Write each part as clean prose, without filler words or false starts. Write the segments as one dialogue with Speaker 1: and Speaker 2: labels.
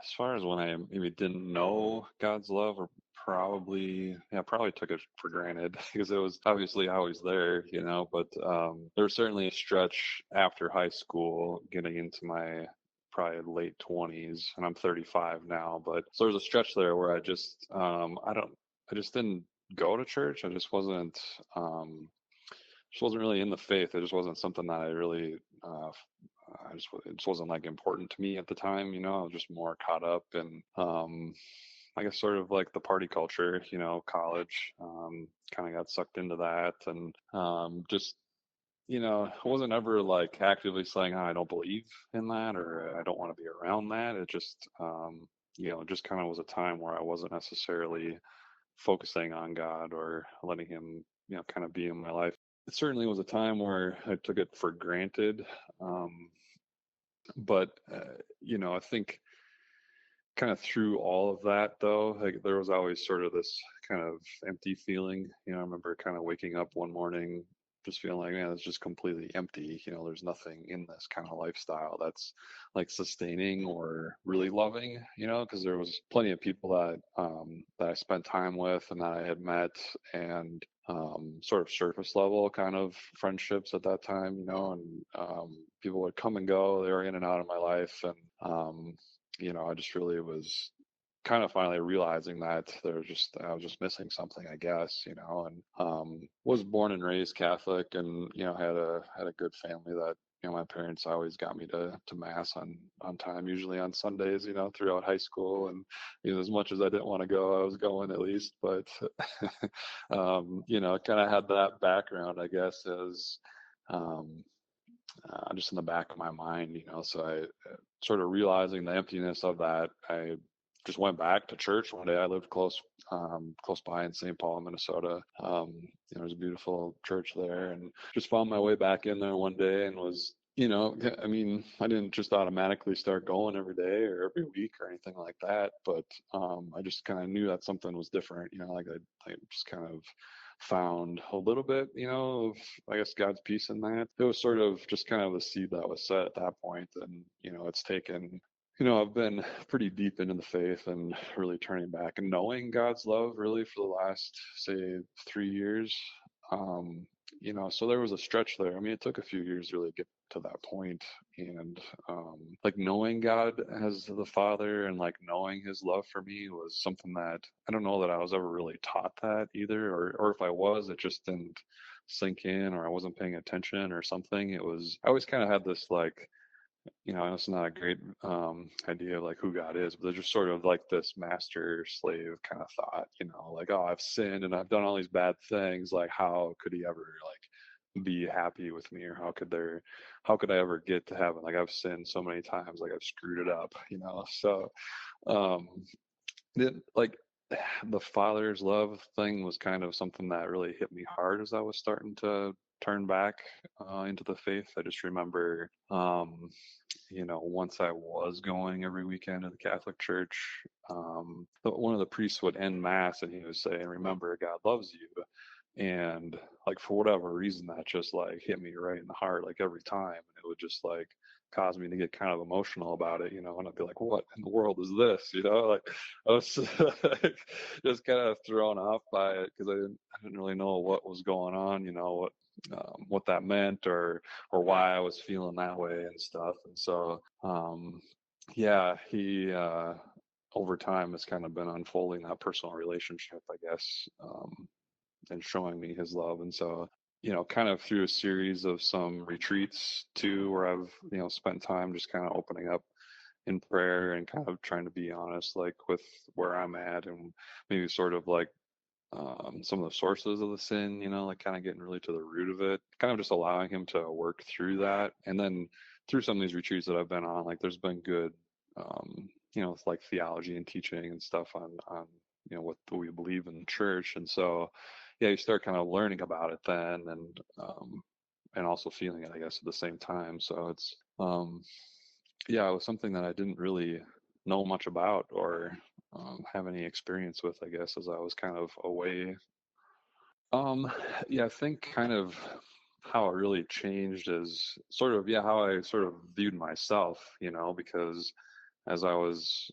Speaker 1: As far as when I maybe didn't know God's love, or probably took it for granted because it was obviously always there, But there was certainly a stretch after high school, getting into my probably late 20s, and I'm 35 now. But so there was a stretch there where I just didn't go to church. Just wasn't really in the faith. It just wasn't something that I really it just wasn't like important to me at the time. I was just more caught up in I guess sort of like the party culture, college. Kind of got sucked into that, and just I wasn't ever like actively saying, "Oh, I don't believe in that," or "I don't want to be around that." It just just kind of was a time where I wasn't necessarily focusing on God or letting Him, kind of be in my life. It certainly was a time where I took it for granted. Um, but I think kind of through all of that, though, like there was always sort of this kind of empty feeling. I remember kind of waking up one morning just feeling like, man, it's just completely empty. There's nothing in this kind of lifestyle that's like sustaining or really loving, because there was plenty of people that I spent time with and that I had met, and sort of surface level kind of friendships at that time, and people would come and go. They were in and out of my life, and I just really was kind of finally realizing that I was just missing something, I guess, and was born and raised Catholic, and had a good family that my parents always got me to mass on time, usually on Sundays, throughout high school, and as much as I didn't want to go, I was going at least. But kind of had that background, I guess, as um, just in the back of my mind, So I sort of realizing the emptiness of that, I just went back to church one day. I lived close by in St. Paul, Minnesota. There's a beautiful church there, and just found my way back in there one day and was. I mean, I didn't just automatically start going every day or every week or anything like that, but I just kind of knew that something was different. Like I just kind of found a little bit, of I guess God's peace in that. It was sort of just kind of the seed that was set at that point, and it's taken. I've been pretty deep into the faith and really turning back and knowing God's love really for the last, say, 3 years. Um, so there was a stretch there. I mean, it took a few years to really get to that point, and like knowing God as the Father and like knowing His love for me was something that I don't know that I was ever really taught that either, or if I was, it just didn't sink in, or I wasn't paying attention or something. I always kind of had this like it's not a great idea of like who God is, but there's just sort of like this master slave kind of thought, like, oh, I've sinned and I've done all these bad things. Like, how could He ever like be happy with me, or how could I ever get to heaven? Like, I've sinned so many times, like I've screwed it up, So, um, like the Father's love thing was kind of something that really hit me hard as I was starting to turn back into the faith. I just remember, once I was going every weekend to the Catholic Church, one of the priests would end Mass and he would say, "Remember, God loves you." And like for whatever reason, that just like hit me right in the heart, like every time. And it would just like cause me to get kind of emotional about it, and I'd be like, "What in the world is this?" Like I was like, just kind of thrown off by it because I didn't really know what was going on, what that meant, or why I was feeling that way and stuff. And so, yeah, he over time has kind of been unfolding that personal relationship, I guess, and showing me his love. And so, kind of through a series of some retreats too, where I've, spent time just kind of opening up in prayer and kind of trying to be honest, like with where I'm at, and maybe sort of like some of the sources of the sin, like kind of getting really to the root of it, kind of just allowing him to work through that. And then through some of these retreats that I've been on, like there's been good, like theology and teaching and stuff on, what we believe in the church. And so, yeah, you start kind of learning about it then, and also feeling it, I guess, at the same time. So yeah, it was something that I didn't really know much about or have any experience with, I guess, as I was kind of away. Um, yeah, I think kind of how it really changed is sort of, yeah, how I sort of viewed myself, because as I was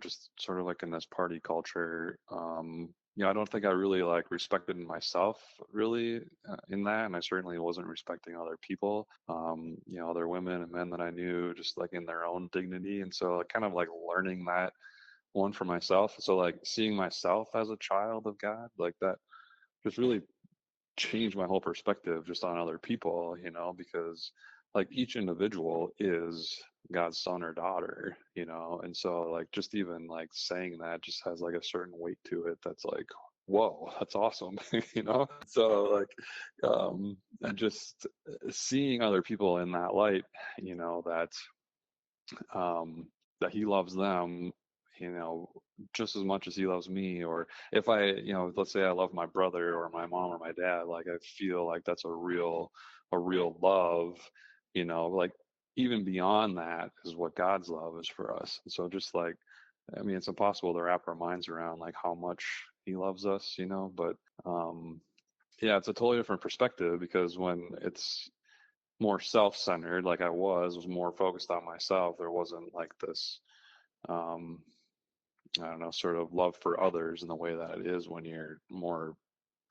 Speaker 1: just sort of like in this party culture, I don't think I really like respected myself really in that, and I certainly wasn't respecting other people, other women and men that I knew, just like in their own dignity, and so kind of like learning that one for myself. So like seeing myself as a child of God, like that just really changed my whole perspective just on other people, because like each individual is God's son or daughter, and so like just even like saying that just has like a certain weight to it that's like, whoa, that's awesome, So like, and just seeing other people in that light, that um, that he loves them, you know, just as much as he loves me. Or if I, let's say I love my brother or my mom or my dad, like I feel like that's a real love, like even beyond that is what God's love is for us. And so just like, I mean, it's impossible to wrap our minds around like how much he loves us, but yeah, it's a totally different perspective because when it's more self-centered like I was more focused on myself, there wasn't like this um I don't know, sort of love for others in the way that it is when you're more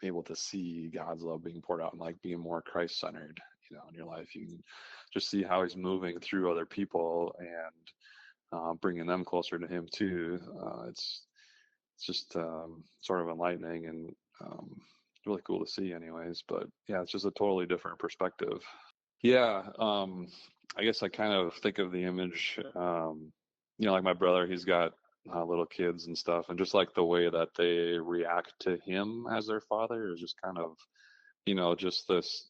Speaker 1: able to see God's love being poured out and like being more Christ-centered, in your life. You can just see how he's moving through other people and bringing them closer to him too. It's just sort of enlightening and really cool to see anyways. But yeah, it's just a totally different perspective. Yeah, I guess I kind of think of the image, like my brother, he's got little kids and stuff, and just like the way that they react to him as their father is just kind of, just this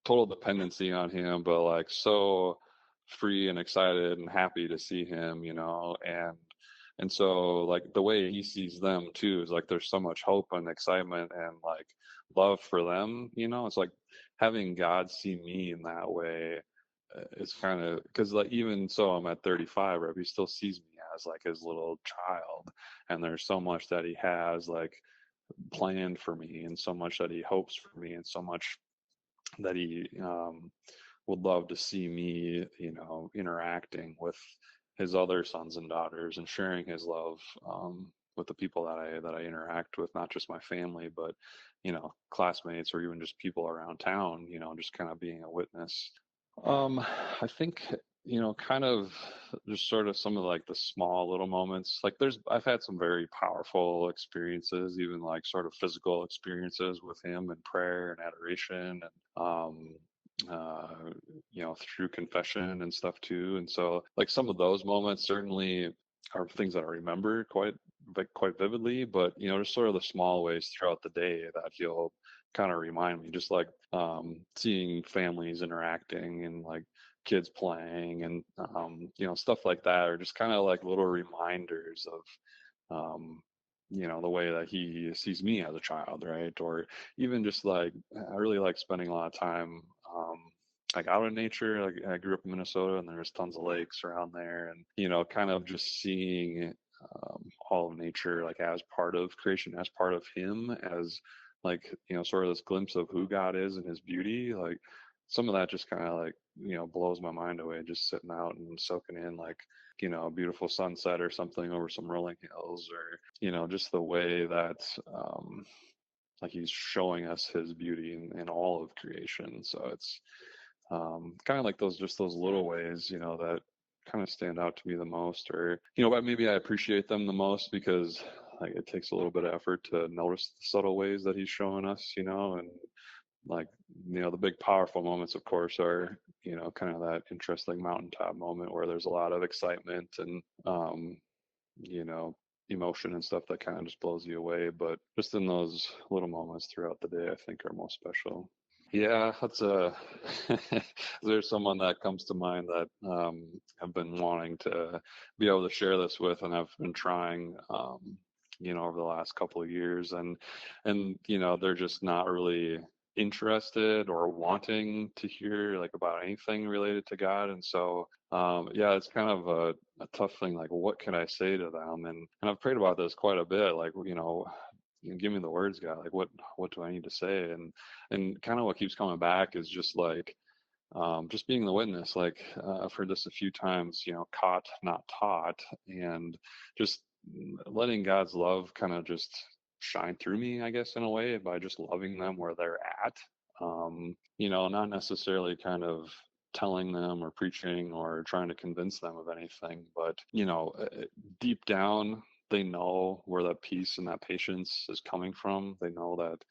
Speaker 1: total dependency on him, but like so free and excited and happy to see him, and so like the way he sees them too is like there's so much hope and excitement and like love for them, it's like having God see me in that way. It's kind of because like even so I'm at 35, right, he still sees me as like his little child, and there's so much that he has like planned for me and so much that he hopes for me and so much that he would love to see me, interacting with his other sons and daughters and sharing his love with the people that I interact with, not just my family, but classmates or even just people around town. Just kind of being a witness. I think kind of just sort of some of like the small little moments. Like I've had some very powerful experiences, even like sort of physical experiences with him in prayer and adoration, and through confession and stuff too. And so like some of those moments certainly are things that I remember quite vividly, but just sort of the small ways throughout the day that he'll kind of remind me, just like seeing families interacting and like kids playing and stuff like that, or just kind of like little reminders of the way that he sees me as a child, right? Or even just like I really like spending a lot of time like out in nature. Like I grew up in Minnesota and there's tons of lakes around there, and kind of just seeing all of nature like as part of creation, as part of him, as like sort of this glimpse of who God is and his beauty. Like some of that just kind of like blows my mind away, just sitting out and soaking in like a beautiful sunset or something over some rolling hills, or just the way that like he's showing us his beauty in all of creation. So it's kind of like those little ways that kind of stand out to me the most, or but maybe I appreciate them the most because like it takes a little bit of effort to notice the subtle ways that he's showing us, and like the big powerful moments of course are kind of that interesting mountaintop moment where there's a lot of excitement and you know emotion and stuff that kind of just blows you away, but just in those little moments throughout the day I think are most special. Yeah, that's a there's someone that comes to mind that I've been wanting to be able to share this with, and I've been trying, over the last couple of years, and they're just not really interested or wanting to hear like about anything related to God, and so yeah, it's kind of a tough thing. Like, what can I say to them? And I've prayed about this quite a bit. Like, give me the words, God. Like, what do I need to say? And kind of what keeps coming back is just like just being the witness. Like I've heard this a few times, caught, not taught, and just letting God's love kind of just shine through me, I guess, in a way, by just loving them where they're at. Not necessarily kind of telling them or preaching or trying to convince them of anything, but deep down, they know where that peace and that patience is coming from. They know that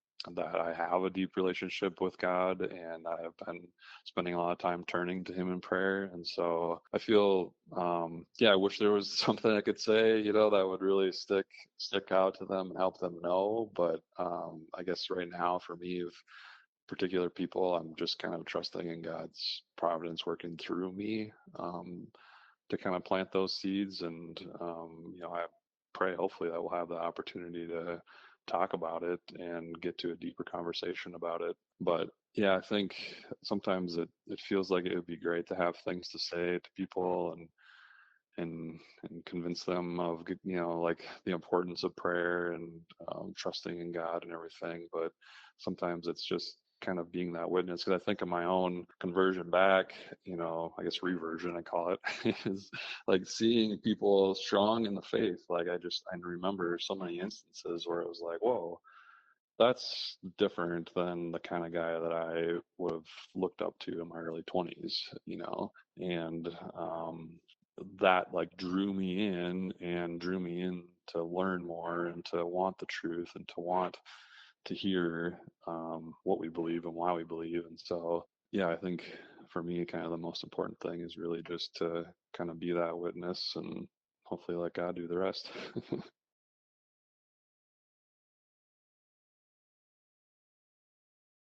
Speaker 1: I have a deep relationship with God, and I have been spending a lot of time turning to Him in prayer. And so I feel, I wish there was something I could say, that would really stick out to them and help them know. But I guess right now, for me, of particular people, I'm just kind of trusting in God's providence working through me, to kind of plant those seeds. And I pray hopefully that we'll have the opportunity to talk about it and get to a deeper conversation about it. But yeah, I think sometimes it feels like it would be great to have things to say to people, and convince them of, like the importance of prayer and trusting in God and everything. But sometimes it's just kind of being that witness, because I think of my own conversion back, I guess reversion I call it, is like seeing people strong in the faith. Like I remember so many instances where it was like, whoa, that's different than the kind of guy that I would have looked up to in my early 20s, and that like drew me in to learn more and to want the truth and to want to hear what we believe and why we believe. And so, yeah, I think for me, kind of the most important thing is really just to kind of be that witness and hopefully let God do the rest.